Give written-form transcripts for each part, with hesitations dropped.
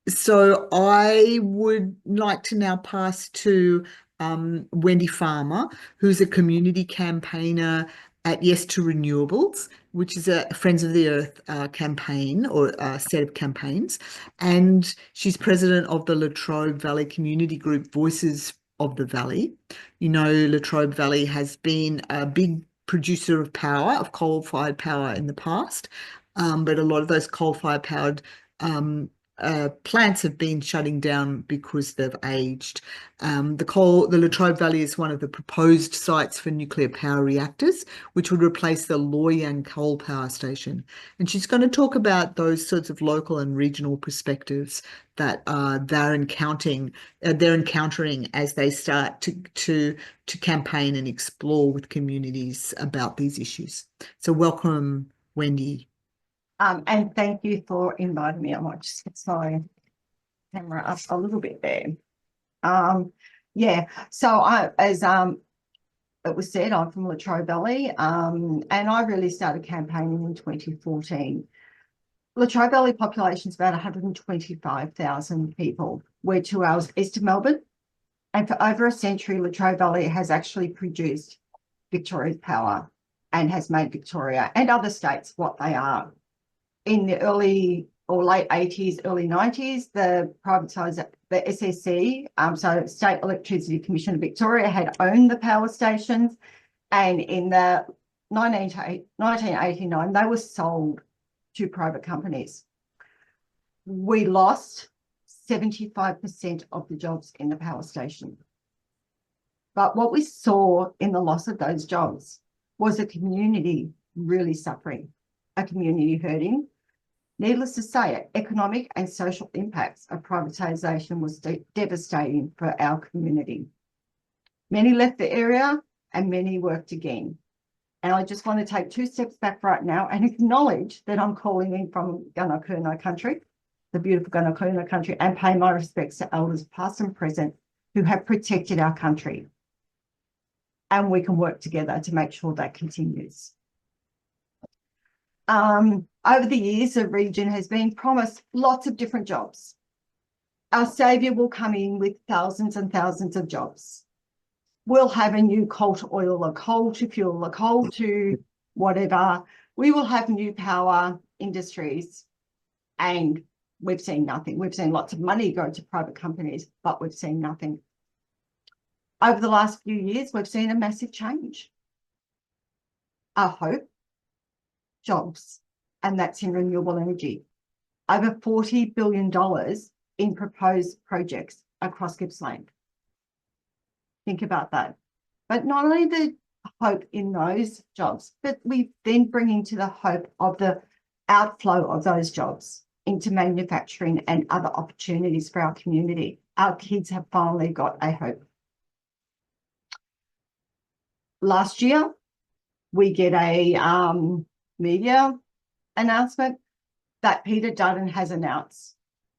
So I would like to now pass to Wendy Farmer, who's a community campaigner at Yes to Renewables, which is a Friends of the Earth campaign or set of campaigns. And she's president of the Latrobe Valley community group Voices of the Valley. You know, Latrobe Valley has been a big producer of power, of coal-fired power in the past, but a lot of those coal-fired powered plants have been shutting down because they've aged. The Latrobe Valley is one of the proposed sites for nuclear power reactors, which would replace the Loy Yang coal power station. And she's going to talk about those sorts of local and regional perspectives that they're encountering as they start to campaign and explore with communities about these issues. So welcome, Wendy. And thank you for inviting me. I might just get my camera up a little bit there. Yeah, so as it was said, I'm from Latrobe Valley, and I really started campaigning in 2014. Latrobe Valley population is about 125,000 people. We're 2 hours east of Melbourne, and for over a century, Latrobe Valley has actually produced Victoria's power and has made Victoria and other states what they are. In the early or late 80s, early 90s, the SEC, so State Electricity Commission of Victoria, had owned the power stations, and in the 1989, they were sold to private companies. We lost 75% of the jobs in the power station. But what we saw in the loss of those jobs was a community really suffering, a community hurting. Needless to say, economic and social impacts of privatisation was devastating for our community. Many left the area and many worked again. And I just want to take 2 steps back right now and acknowledge that I'm calling in from Gunakuna country, the beautiful Gunakuna country, and pay my respects to elders past and present who have protected our country. And we can work together to make sure that continues. Over the years, the region has been promised lots of different jobs. Our saviour will come in with thousands and thousands of jobs. We'll have a new coal to oil, a coal to fuel, a coal to whatever. We will have new power industries, and we've seen nothing. We've seen lots of money go to private companies, but we've seen nothing. Over the last few years, we've seen a massive change. Our hope, jobs, and that's in renewable energy. Over $40 billion in proposed projects across Gippsland. Think about that. But not only the hope in those jobs, but we then bring into the hope of the outflow of those jobs into manufacturing and other opportunities for our community. Our kids have finally got a hope. Last year, we get a media announcement that Peter Dutton has announced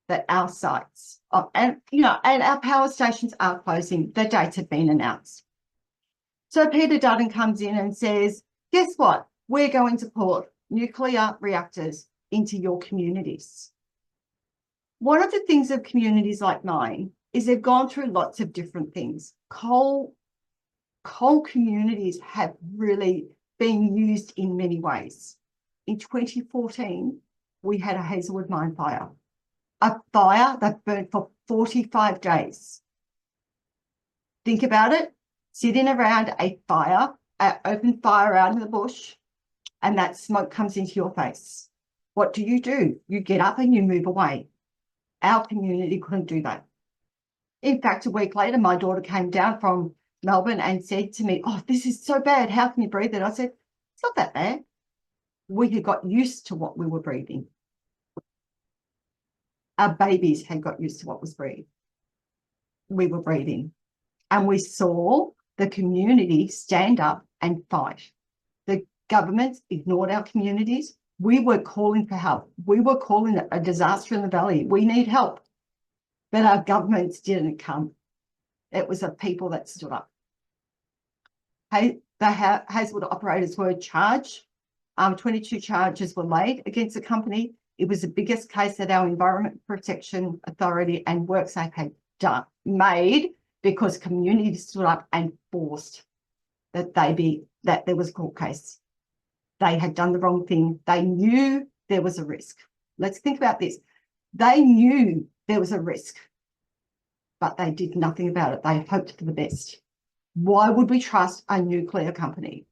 that our sites and our power stations are closing. The dates have been announced. So Peter Dutton comes in and says, guess what? We're going to put nuclear reactors into your communities. One of the things of communities like mine is they've gone through lots of different things. Coal communities have really been used in many ways. In 2014, we had a Hazelwood mine fire, a fire that burnt for 45 days. Think about it, sitting around a fire, an open fire out in the bush, and that smoke comes into your face. What do? You get up and you move away. Our community couldn't do that. In fact, a week later, my daughter came down from Melbourne and said to me, oh, this is so bad. How can you breathe it? I said, it's not that bad. We had got used to what we were breathing. Our babies had got used to what we were breathing. And we saw the community stand up and fight. The government ignored our communities. We were calling for help. We were calling it a disaster in the valley. We need help. But our governments didn't come. It was the people that stood up. The Hazelwood operators were charged. 22 charges were made against the company It was the biggest case that our Environment Protection Authority and WorkSafe had made, because communities stood up and forced that there was a court case. They had done the wrong thing. They knew there was a risk. Let's think about this. They knew there was a risk, but they did nothing about it. They hoped for the best. Why would we trust a nuclear company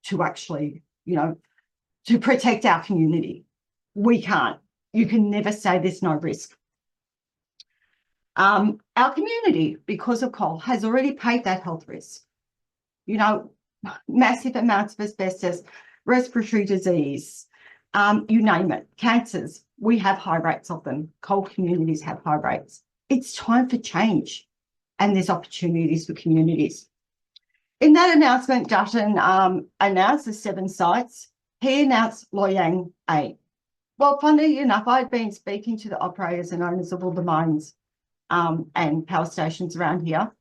to actually, to protect our community? We can't. You can never say there's no risk. Our community, because of coal, has already paid that health risk. Massive amounts of asbestos, respiratory disease, you name it, cancers. We have high rates of them. Coal communities have high rates. It's time for change, and there's opportunities for communities. In that announcement, Dutton announced the 7 sites. He announced Loy Yang A. Well, funnily enough, I'd been speaking to the operators and owners of all the mines and power stations around here.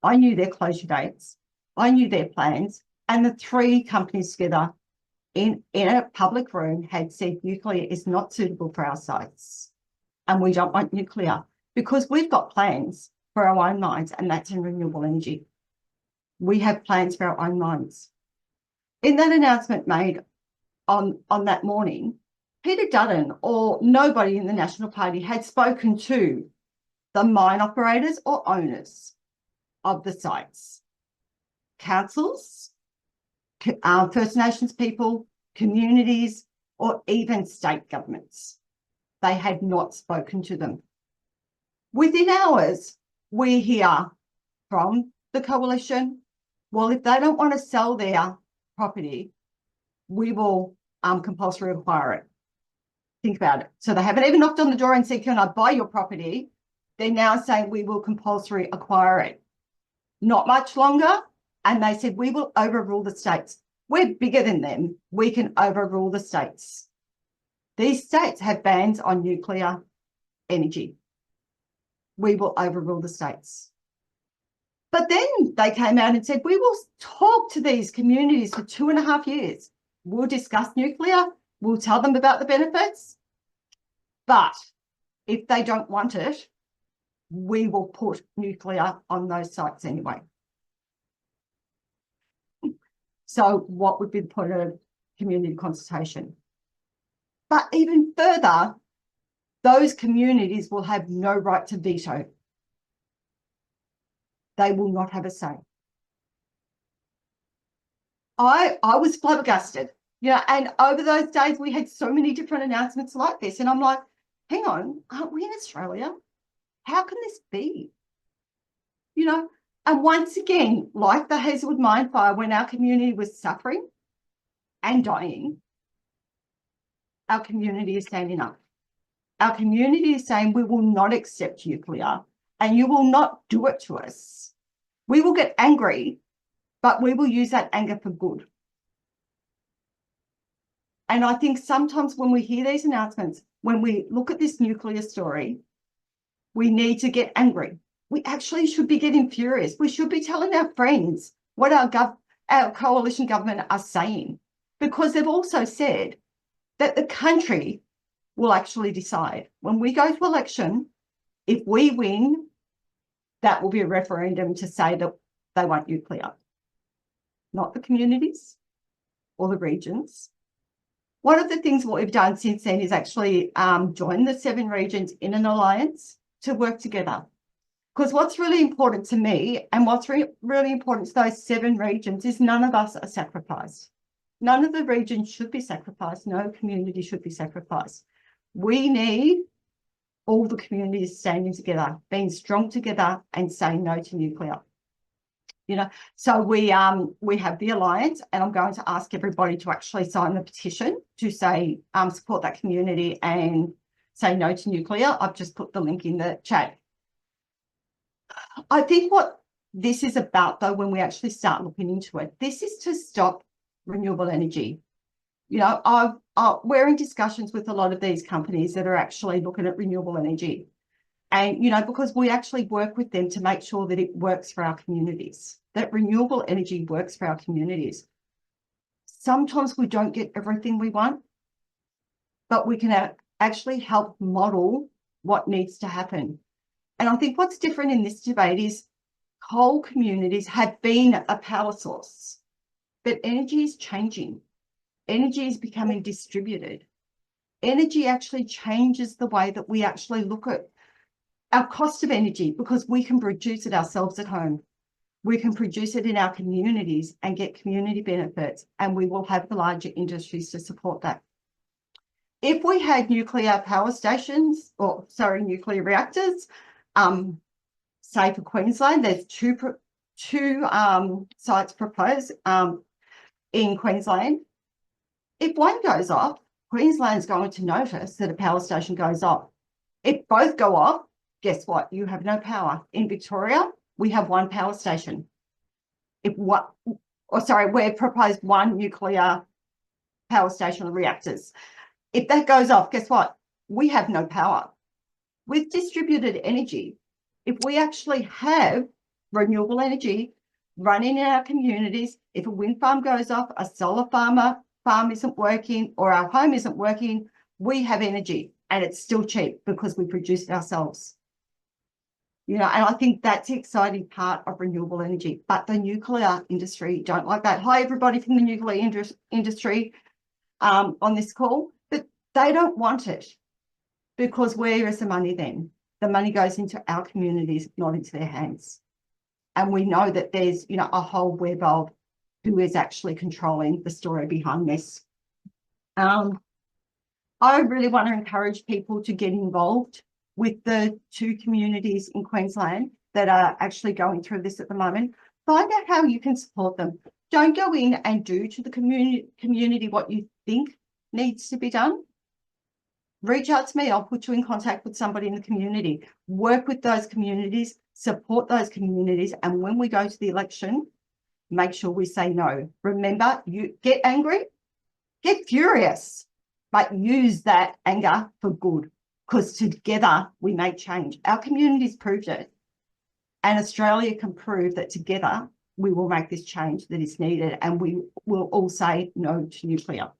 I knew their closure dates. I knew their plans. And the 3 companies together in a public room had said nuclear is not suitable for our sites. And we don't want nuclear, because we've got plans for our own mines, and that's in renewable energy. We have plans for our own mines. In that announcement made on that morning, Peter Dutton or nobody in the National Party had spoken to the mine operators or owners of the sites, councils, First Nations people, communities, or even state governments. They had not spoken to them. Within hours, we hear from the coalition, well, if they don't want to sell their property, we will compulsory acquire it. Think about it. So they haven't even knocked on the door and said, can I buy your property? They're now saying we will compulsory acquire it. Not much longer. And they said, we will overrule the states. We're bigger than them. We can overrule the states. These states have bans on nuclear energy. We will overrule the states. But then they came out and said, we will talk to these communities for 2.5 years. We'll discuss nuclear. We'll tell them about the benefits. But if they don't want it, we will put nuclear on those sites anyway. So what would be the point of community consultation? But even further, those communities will have no right to veto. They will not have a say. I was flabbergasted, and over those days we had so many different announcements like this, and I'm like, hang on, aren't we in Australia? How can this be? And once again, like the Hazelwood mine fire, when our community was suffering and dying, our community is standing up. Our community is saying we will not accept nuclear, and you will not do it to us. We will get angry, but we will use that anger for good. And I think sometimes when we hear these announcements, when we look at this nuclear story, we need to get angry. We actually should be getting furious. We should be telling our friends what our coalition government are saying, because they've also said that the country will actually decide. When we go to election, if we win, that will be a referendum to say that they want nuclear, not the communities or the regions. One of the things what we've done since then is actually join the 7 regions in an alliance to work together. Because what's really important to me and what's really important to those 7 regions is none of us are sacrificed. None of the regions should be sacrificed. No community should be sacrificed. We need all the communities standing together, being strong together and saying no to nuclear. So we have the alliance, and I'm going to ask everybody to actually sign the petition to say support that community and say no to nuclear. I've just put the link in the chat. I think what this is about, though, when we actually start looking into it, this is to stop renewable energy. We're in discussions with a lot of these companies that are actually looking at renewable energy. And, because we actually work with them to make sure that it works for our communities, that renewable energy works for our communities. Sometimes we don't get everything we want, but we can actually help model what needs to happen. And I think what's different in this debate is coal communities have been a power source, but energy is changing. Energy is becoming distributed. Energy actually changes the way that we actually look at our cost of energy, because we can produce it ourselves at home. We can produce it in our communities and get community benefits, and we will have the larger industries to support that. If we had nuclear power stations, or sorry, nuclear reactors, say for Queensland, there's two sites proposed in Queensland. If one goes off, Queensland's going to notice that a power station goes off. If both go off, guess what? You have no power. In Victoria, we have one power station. We've proposed one nuclear power station or reactors. If that goes off, guess what? We have no power. With distributed energy, if we actually have renewable energy running in our communities, if a wind farm goes off, a solar farm isn't working, or our home isn't working, we have energy, and it's still cheap because we produce it ourselves. And I think that's the exciting part of renewable energy. But the nuclear industry don't like that. Hi, everybody from the nuclear industry on this call, but they don't want it, because where is the money then? The money goes into our communities, not into their hands. And we know that there's, a whole web of who is actually controlling the story behind this. I really want to encourage people to get involved with the 2 communities in Queensland that are actually going through this at the moment. Find out how you can support them. Don't go in and do to the community what you think needs to be done. Reach out to me. I'll put you in contact with somebody in the community. Work with those communities, support those communities, and when we go to the election, make sure we say no. Remember, you get angry, get furious, but use that anger for good, because together we make change. Our communities proved it, and Australia can prove that together we will make this change that is needed, and we will all say no to nuclear.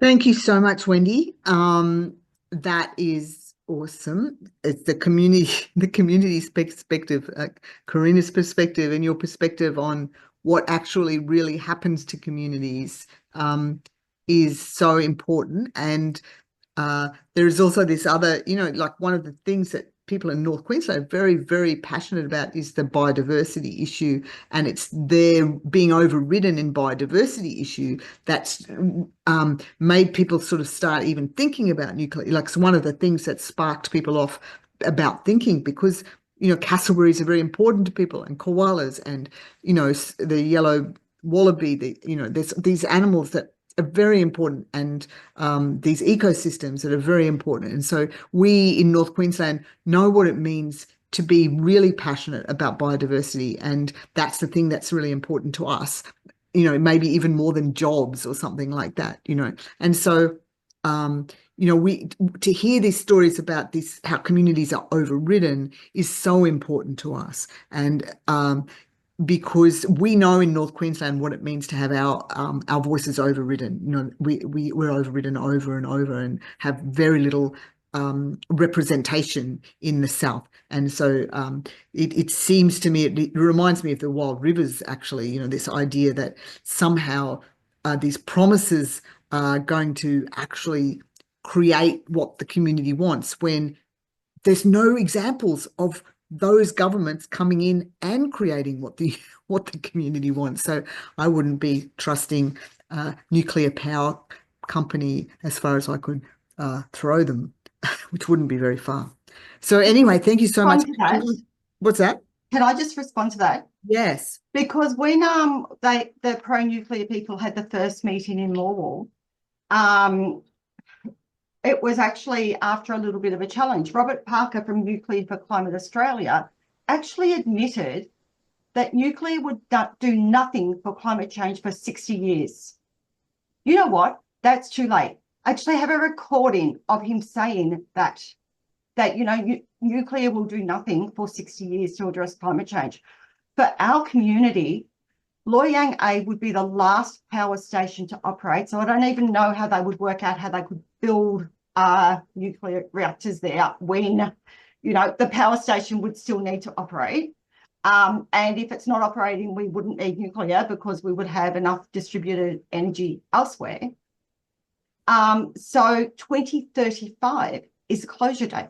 Thank you so much, Wendy. That is awesome. It's the community's perspective, Karina's perspective, and your perspective on what actually really happens to communities is so important. And there is also this other, like one of the things that people in North Queensland are very, very passionate about is the biodiversity issue, and it's their being overridden in biodiversity issue that's made people sort of start even thinking about nuclear. Like, it's one of the things that sparked people off about thinking, because cassowaries are very important to people, and koalas, and the yellow wallaby. There's these animals that are very important, and these ecosystems that are very important. And so we in North Queensland know what it means to be really passionate about biodiversity, and that's the thing that's really important to us, maybe even more than jobs or something like that, And so we to hear these stories about this, how communities are overridden, is so important to us. And because we know in North Queensland what it means to have our voices overridden. We're overridden over and over, and have very little representation in the South. And so it seems to me, it reminds me of the wild rivers, actually, this idea that somehow these promises are going to actually create what the community wants, when there's no examples of those governments coming in and creating what the community wants. So I wouldn't be trusting nuclear power company as far as I could throw them, which wouldn't be very far. So anyway, thank you so much. What's that? Can I just respond to that? Yes. Because when the pro-nuclear people had the first meeting in Morwell, it was actually after a little bit of a challenge. Robert Parker from Nuclear for Climate Australia actually admitted that nuclear would do nothing for climate change for 60 years. You know what? That's too late. I actually have a recording of him saying that nuclear will do nothing for 60 years to address climate change. For our community, Loy Yang A would be the last power station to operate. So I don't even know how they would work out how they could build nuclear reactors there when, the power station would still need to operate. And if it's not operating, we wouldn't need nuclear because we would have enough distributed energy elsewhere. So 2035 is the closure date.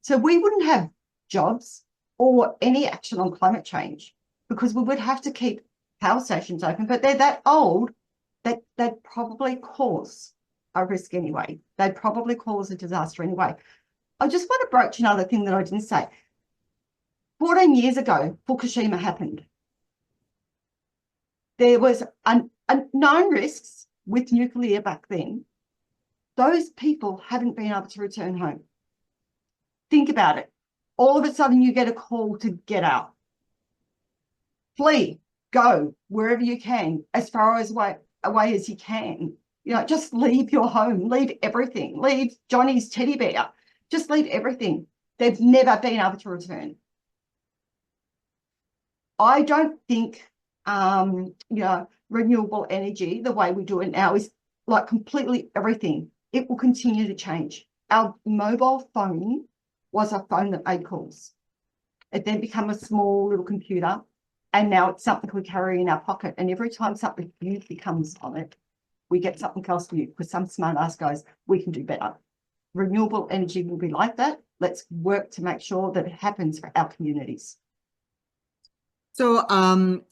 So we wouldn't have jobs or any action on climate change because we would have to keep power stations open, but they're that old that they'd probably cause a risk anyway. They'd probably cause a disaster anyway. I just want to broach another thing that I didn't say. 14 years ago, Fukushima happened. There was known risks with nuclear back then. Those people haven't been able to return home. Think about it. All of a sudden, you get a call to get out. Flee, go wherever you can, as far away as you can. Just leave your home, leave everything, leave Johnny's teddy bear, just leave everything. They've never been able to return. I don't think, renewable energy, the way we do it now, is like completely everything. It will continue to change. Our mobile phone was a phone that made calls. It then became a small little computer, and now it's something we carry in our pocket. And every time something new becomes on it, we get something else new because some smart ass guys, we can do better. Renewable energy will be like that. Let's work to make sure that it happens for our communities. So I'm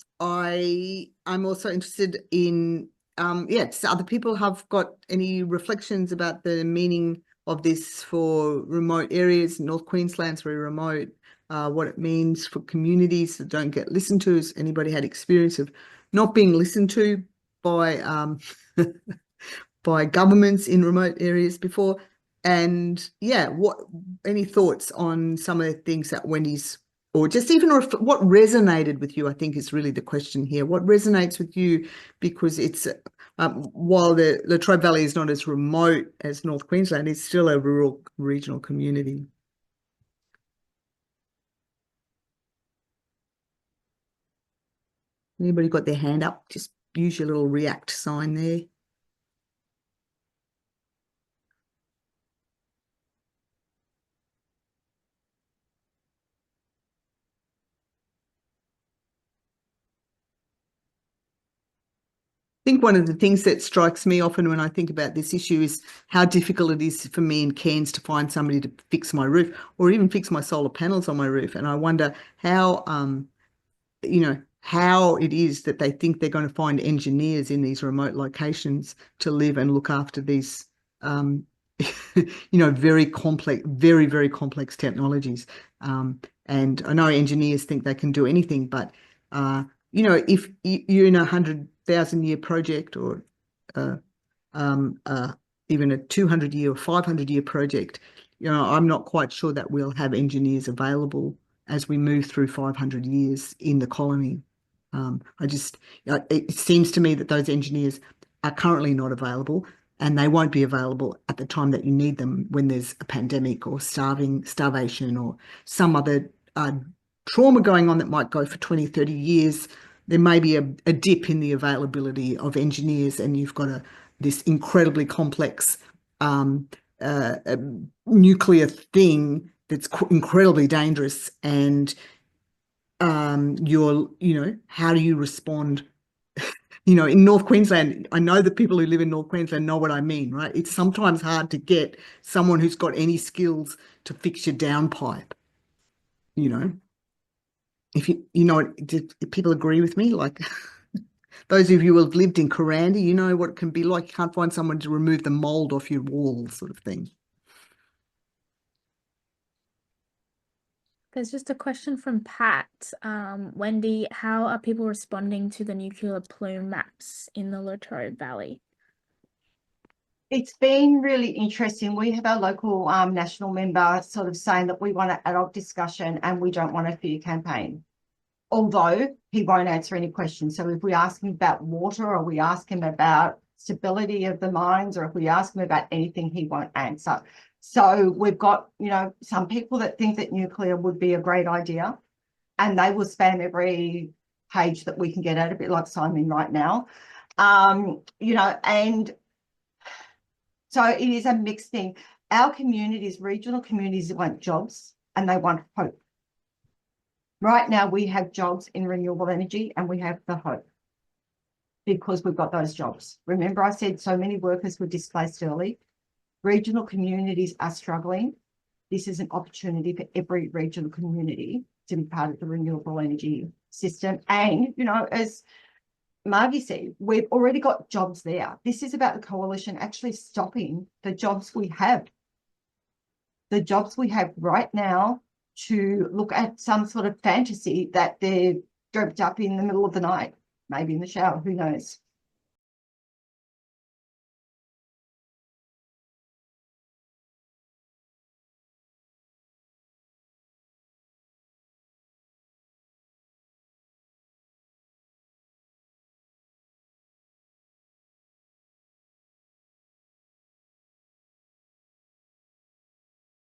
also interested in does other people have got any reflections about the meaning of this for remote areas? North Queensland's very remote. What it means for communities that don't get listened to. Has anybody had experience of not being listened to by by governments in remote areas before? And any thoughts on some of the things that Wendy's, or just even what resonated with you, I think is really the question here. What resonates with you? Because it's, while the Latrobe Valley is not as remote as North Queensland, it's still a rural regional community. Anybody got their hand up? Just use your little react sign there. I think one of the things that strikes me often when I think about this issue is how difficult it is for me in Cairns to find somebody to fix my roof or even fix my solar panels on my roof. And I wonder how, how it is that they think they're going to find engineers in these remote locations to live and look after these, very complex, very, very complex technologies. And I know engineers think they can do anything, but, if you're in 100,000-year project or even a 200-year or 500-year project, I'm not quite sure that we'll have engineers available as we move through 500 years in the colony. It seems to me that those engineers are currently not available, and they won't be available at the time that you need them when there's a pandemic or starvation or some other trauma going on that might go for 20, 30 years. There may be a dip in the availability of engineers, and you've got this incredibly complex nuclear thing that's incredibly dangerous. And how do you respond? In North Queensland, I know the people who live in North Queensland know what I mean, right? It's sometimes hard to get someone who's got any skills to fix your downpipe, If do people agree with me? Like those of you who have lived in Coranda, you know what it can be like. You can't find someone to remove the mold off your walls, sort of thing. There's just a question from Pat. Wendy, how are people responding to the nuclear plume maps in the Latrobe Valley? It's been really interesting. We have our local national member sort of saying that we want an adult discussion and we don't want a fear campaign, although he won't answer any questions. So if we ask him about water or we ask him about stability of the mines or if we ask him about anything, he won't answer. So we've got, some people that think that nuclear would be a great idea and they will spam every page that we can get at, a bit like Simon right now. You know, and so it is a mixed thing. Our communities, regional communities, want jobs and they want hope. Right now we have jobs in renewable energy and we have the hope because we've got those jobs. Remember I said so many workers were displaced early. Regional communities are struggling. This is an opportunity for every regional community to be part of the renewable energy system. And, you know, as Margie said, we've already got jobs there. This is about the coalition actually stopping the jobs we have. The jobs we have right now to look at some sort of fantasy that they're dreamt up in the middle of the night, maybe in the shower, who knows.